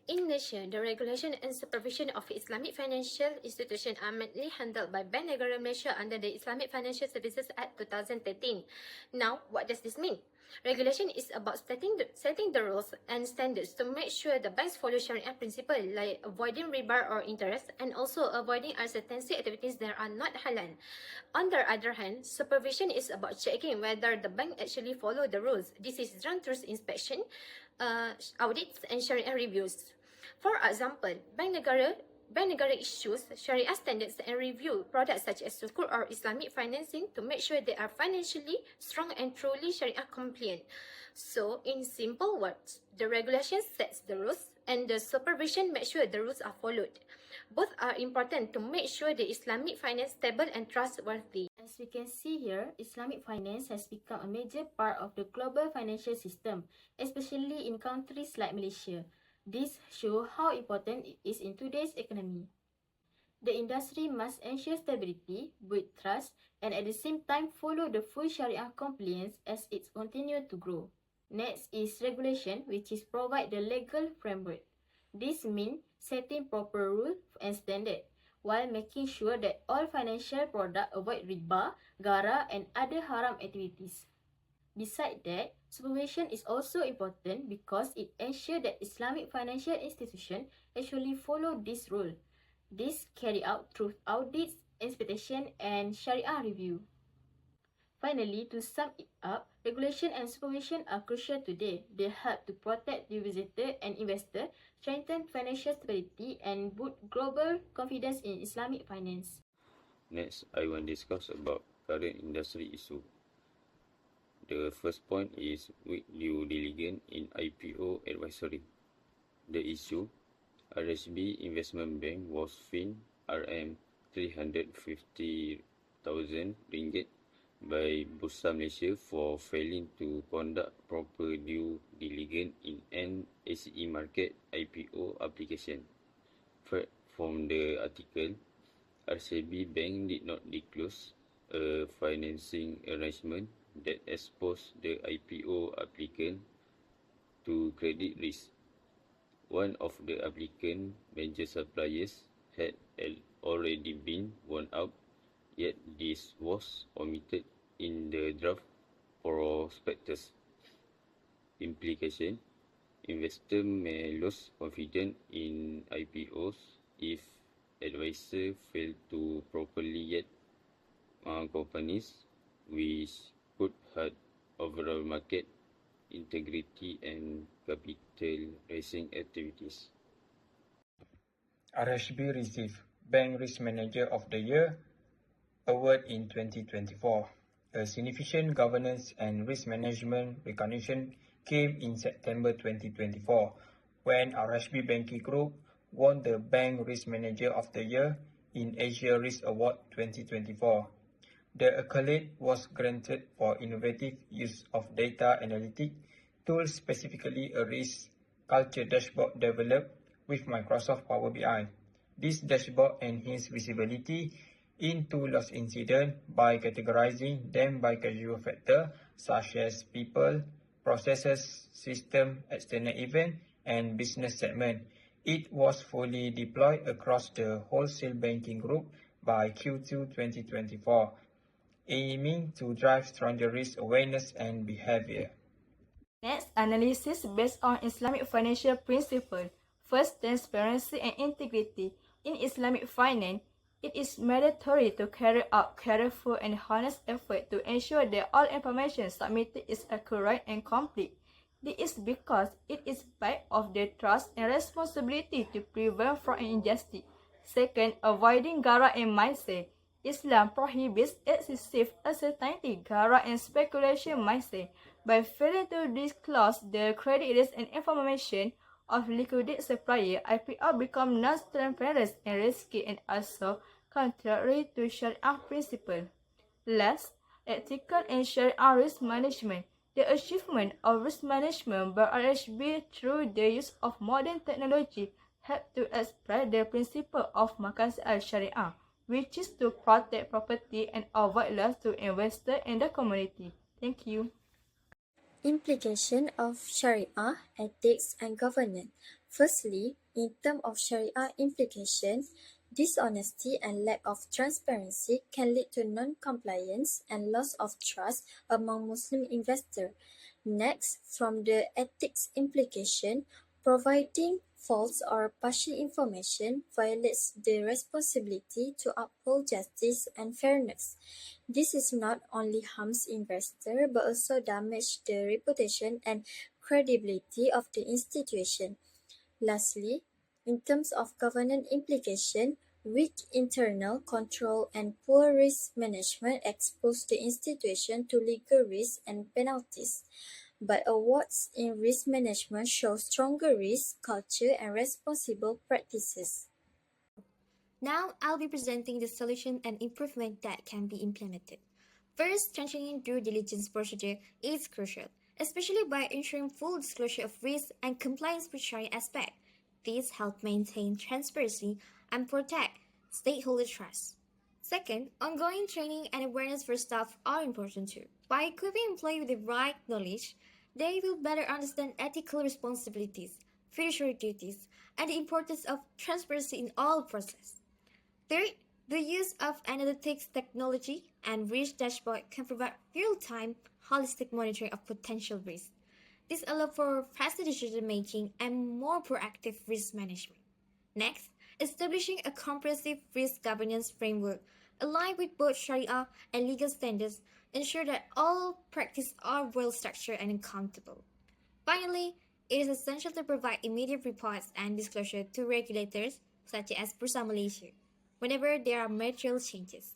In Malaysia, the regulation and supervision of Islamic financial institutions are mainly handled by Bank Negara Malaysia under the Islamic Financial Services Act 2013. Now, what does this mean? Regulation is about setting the rules and standards to make sure the banks follow Sharia principles like avoiding riba or interest and also avoiding uncertainty activities that are not halal. On the other hand, supervision is about checking whether the bank actually follow the rules. This is done through inspection, audits and Sharia reviews. For example, Bank Negara issues Sharia standards and review products such as Sukuk or Islamic financing to make sure they are financially strong and truly Sharia compliant. So, in simple words, the regulation sets the rules and the supervision makes sure the rules are followed. Both are important to make sure the Islamic finance stable and trustworthy. As we can see here, Islamic finance has become a major part of the global financial system, especially in countries like Malaysia. This shows how important it is in today's economy. The industry must ensure stability, build trust, and at the same time follow the full Sharia compliance as it continues to grow. Next is regulation, which is provide the legal framework. This means setting proper rules and standards, while making sure that all financial products avoid riba, gara, and other haram activities. Besides that, supervision is also important because it ensures that Islamic financial institutions actually follow this rule. This carried out through audits, inspection, and Sharia review. Finally, to sum it up, regulation and supervision are crucial today. They help to protect the visitor and investor, strengthen financial stability, and boost global confidence in Islamic finance. Next, I will discuss about current industry issue. The first point is weak due diligence in IPO advisory. The issue, RSB Investment Bank was fined RM350,000 by Bursa Malaysia for failing to conduct proper due diligence in an ACE market IPO application. From the article, RCB Bank did not disclose a financing arrangement that exposed the IPO applicant to credit risk. One of the applicant major suppliers had already been wound up, yet this was omitted in the draft prospectus. Implication: investor may lose confidence in IPOs if advisor fail to properly vet companies, which could hurt overall market integrity and capital raising activities. RHB received Bank Risk Manager of the Year award in 2024. A significant governance and risk management recognition came in September 2024 when RHB Banking Group won the Bank Risk Manager of the Year in Asia Risk Award 2024. The accolade was granted for innovative use of data analytic tools, specifically a risk culture dashboard developed with Microsoft Power BI. This dashboard enhanced visibility into loss incidents by categorizing them by causal factors such as people, processes, system, external event, and business segment. It was fully deployed across the wholesale banking group by Q2 2024. Aiming to drive stronger risk awareness and behavior. Next, analysis based on Islamic financial principles. First, transparency and integrity. In Islamic finance, it is mandatory to carry out careful and honest effort to ensure that all information submitted is accurate and complete. This is because it is part of the trust and responsibility to prevent fraud and injustice. Second, avoiding gara and mindset. Islam prohibits excessive uncertainty, gara, and speculation mindset. By failing to disclose the credit risk and information of liquidate supplier, IPO become non-transparent and risky and also contrary to Sharia principle. Last, ethical and Sharia risk management. The achievement of risk management by RHB through the use of modern technology help to express the principle of Maqasid al-Sharia, which is to protect property and avoid loss to investors and the community. Thank you. Implication of Sharia, ethics and governance. Firstly, in terms of Sharia implication, dishonesty and lack of transparency can lead to non-compliance and loss of trust among Muslim investors. Next, from the ethics implication, providing false or partial information violates the responsibility to uphold justice and fairness. This is not only harms investor but also damage the reputation and credibility of the institution. Lastly, in terms of governance implication, weak internal control and poor risk management expose the institution to legal risk and penalties. But awards in risk management show stronger risk culture and responsible practices. Now, I'll be presenting the solution and improvement that can be implemented. First, strengthening due diligence procedure is crucial, especially by ensuring full disclosure of risk and compliance with Sharia aspect. These help maintain transparency and protect stakeholder trust. Second, ongoing training and awareness for staff are important too. By equipping employees with the right knowledge, they will better understand ethical responsibilities, fiduciary duties, and the importance of transparency in all processes. Third, the use of analytics technology and risk dashboard can provide real-time, holistic monitoring of potential risks. This allows for faster decision-making and more proactive risk management. Next, establishing a comprehensive risk governance framework aligned with both Sharia and legal standards ensure that all practices are well-structured and accountable. Finally, it is essential to provide immediate reports and disclosure to regulators, such as Bursa Malaysia, whenever there are material changes.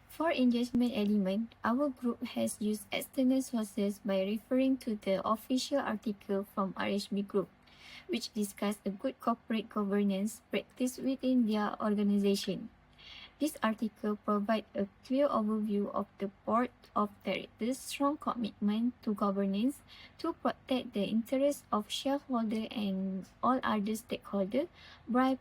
For engagement element, our group has used external sources by referring to the official article from RHB Group, which discussed a good corporate governance practice within their organization. This article provides a clear overview of the Board of Directors' strong commitment to governance to protect the interests of shareholders and all other stakeholders by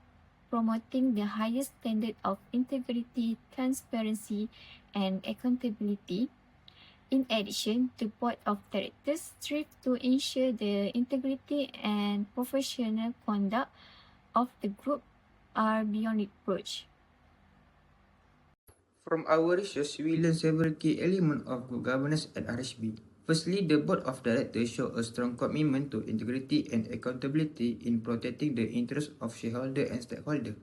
promoting the highest standard of integrity, transparency, and accountability. In addition, the Board of Directors strive to ensure the integrity and professional conduct of the group are beyond reproach. From our research, we learned several key elements of good governance at RHB. Firstly, the Board of Directors show a strong commitment to integrity and accountability in protecting the interests of shareholders and stakeholders.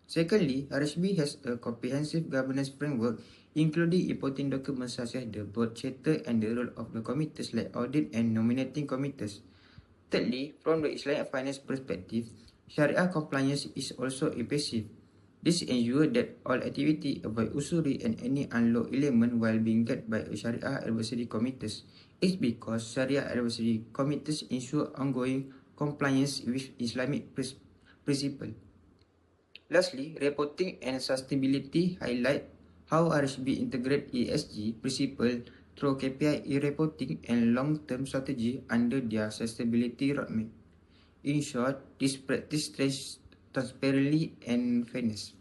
Secondly, RHB has a comprehensive governance framework, including important documents such as the board charter and the role of the committees like audit and nominating committees. Thirdly, from the Islamic finance perspective, Sharia compliance is also effective. This ensures that all activity avoid usuri and any unlawful element while being guided by a Sharia advisory committees. It's because Sharia advisory committees ensure ongoing compliance with Islamic principles. Lastly, reporting and sustainability highlight how RHB integrate ESG principles through KPI reporting and long-term strategy under their sustainability roadmap. In short, this practice strengthens transparency and fairness.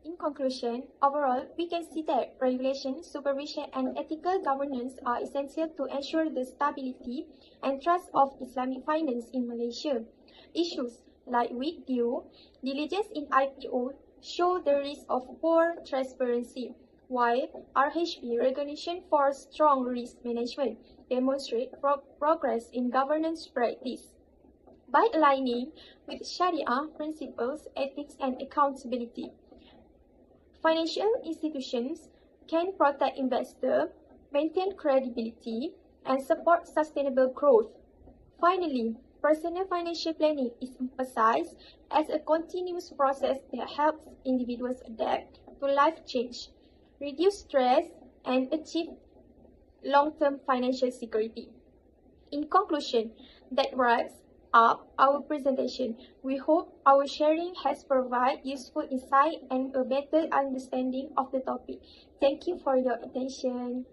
In conclusion, overall, we can see that regulation, supervision, and ethical governance are essential to ensure the stability and trust of Islamic finance in Malaysia. Issues like weak due diligence in IPO show the risk of poor transparency, while RHB recognition for strong risk management demonstrate progress in governance practice. By aligning with Sharia principles, ethics, and accountability, financial institutions can protect investors, maintain credibility, and support sustainable growth. Finally, personal financial planning is emphasized as a continuous process that helps individuals adapt to life change, reduce stress, and achieve long-term financial security. In conclusion, that wraps up our presentation. We hope our sharing has provided useful insight and a better understanding of the topic. Thank you for your attention.